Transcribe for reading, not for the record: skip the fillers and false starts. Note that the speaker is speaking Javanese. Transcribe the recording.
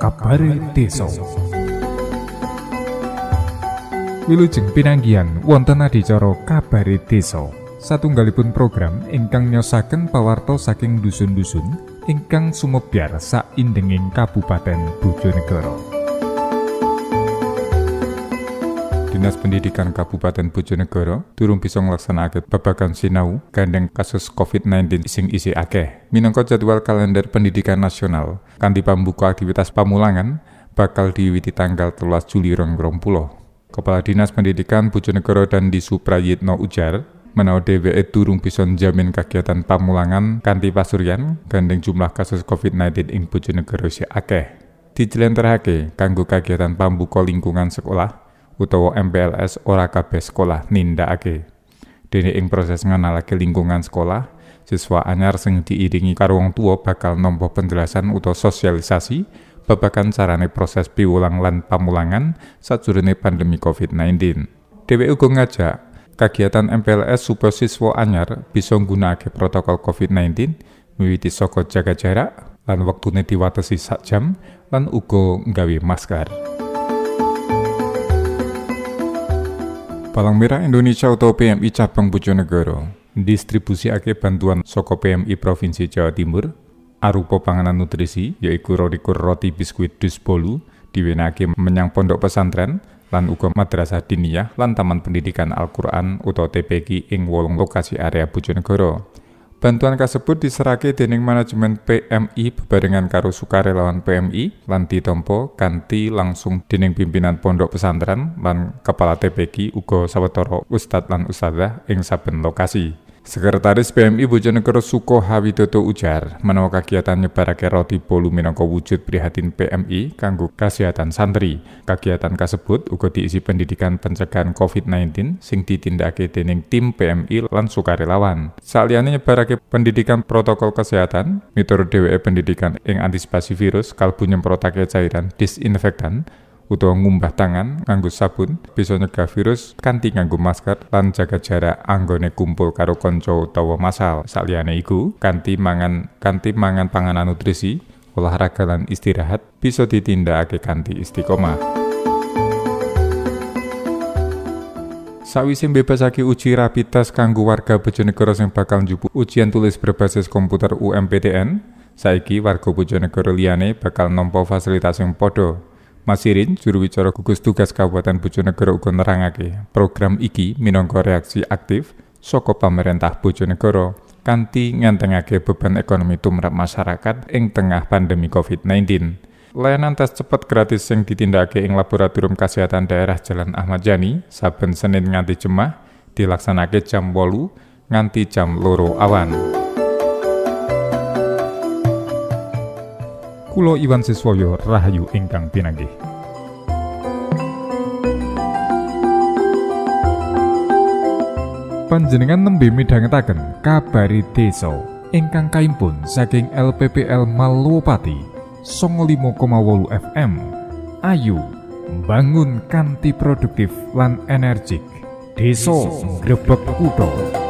Kabare Desa. Wilujeng pinanggihan wonten adicara Kabare Desa, satunggalipun program ingkang nyosaken pawarta saking dusun-dusun ingkang sumebar saindenging Kabupaten Bojonegoro. Dinas Pendidikan Kabupaten Bojonegoro durung bisa nglaksanakaken babagan sinau gandeng kasus COVID-19 sing isih akeh. Minangka jadwal kalender pendidikan nasional, kanthi pambuka aktivitas pamulangan bakal diwiwiti tanggal 13 Juli 2020. Kepala Dinas Pendidikan Bojonegoro Dandi Suprayitno ujar, menawa dheweke durung bisa njamin kegiatan pamulangan kanthi pasuryan gandeng jumlah kasus COVID-19 ing Bojonegoro isih akeh. Dijlentrehake kanggo kegiatan pambuka lingkungan sekolah utawa MPLS ora kabeh sekolah nindakake. Dene ing proses ngenalake lingkungan sekolah, siswa anyar sing diiringi karo wong tuwa bakal nampa penjelasan utawa sosialisasi babagan carane proses piwulang lan pamulangan sajroning pandemi COVID-19. Dheweke uga ngajak kegiatan MPLS supaya siswa anyar bisa nggunakake protokol COVID-19 miwiti saka jaga jarak lan wektune diwatesi sak jam lan uga nggawe masker. Palang Merah Indonesia atau PMI cabang Bojonegoro distribusiake bantuan saka PMI Provinsi Jawa Timur arupa panganan nutrisi yaiku roti biskuit dus bolu diwenehake menyang pondok pesantren lan uga madrasah diniyah lan taman pendidikan Al-Qur'an utawa TPQ ing 8 lokasi area Bojonegoro. Bantuan kasebut diserahke dening manajemen PMI bebarengan karo sukarelawan PMI lan ditampa kanthi langsung dening pimpinan pondok pesantren lan kepala TPQ uga sawetara ustadz lan ustadzah ing saben lokasi. Sekretaris PMI Bojonegoro Suko Hawidodo ujar, menawa kegiatan nyebarake roti bolu minangka wujud prihatin PMI kanggo kasehatan santri. Kegiatan kasebut uga diisi pendidikan pencegahan COVID-19 sing ditindakake dening tim PMI lan sukarelawan. Saliyane nyebarake pendidikan protokol kesehatan, miturut dheweke pendidikan ing antisipasi virus kalbu nyemprotake cairan disinfektan utawa ngumbah tangan nganggo sabun bisa nyegah virus kanthi nganggo masker lan jaga jarak anggone kumpul karo kanca utawa masal. Saliyane iku kanthi mangan panganan nutrisi, olahraga lan istirahat bisa ditindakake kanthi istiqomah. Sawise mbebasake uji rapid test kanggo warga Bojonegoro sing bakal njupuk ujian tulis berbasis komputer UMPTN, saiki warga Bojonegoro liyane bakal nampa fasilitas sing padha. Masirin, juru wicara gugus tugas Kabupaten Bojonegoro uga nerangake program iki minangka reaksi aktif saka pamarentah Bojonegoro kanthi ngentengake beban ekonomi tumrap masyarakat ing tengah pandemi COVID-19. Layanan tes cepet gratis sing ditindakake ing Laboratorium Kesehatan Daerah Jalan Ahmad Yani saben Senin nganti Jumat dilaksanake jam 8 nganti jam 2 awan. Kulo Iwan Siswoyo rahayu ingkang pinanggih. Panjenengan nembe midhangetaken Kabare Desa ingkang kaimpun saking LPPL Malopati 95,8 FM. Ayu mbangun kanthi produktif lan energik. Desa Grebeg Kutha.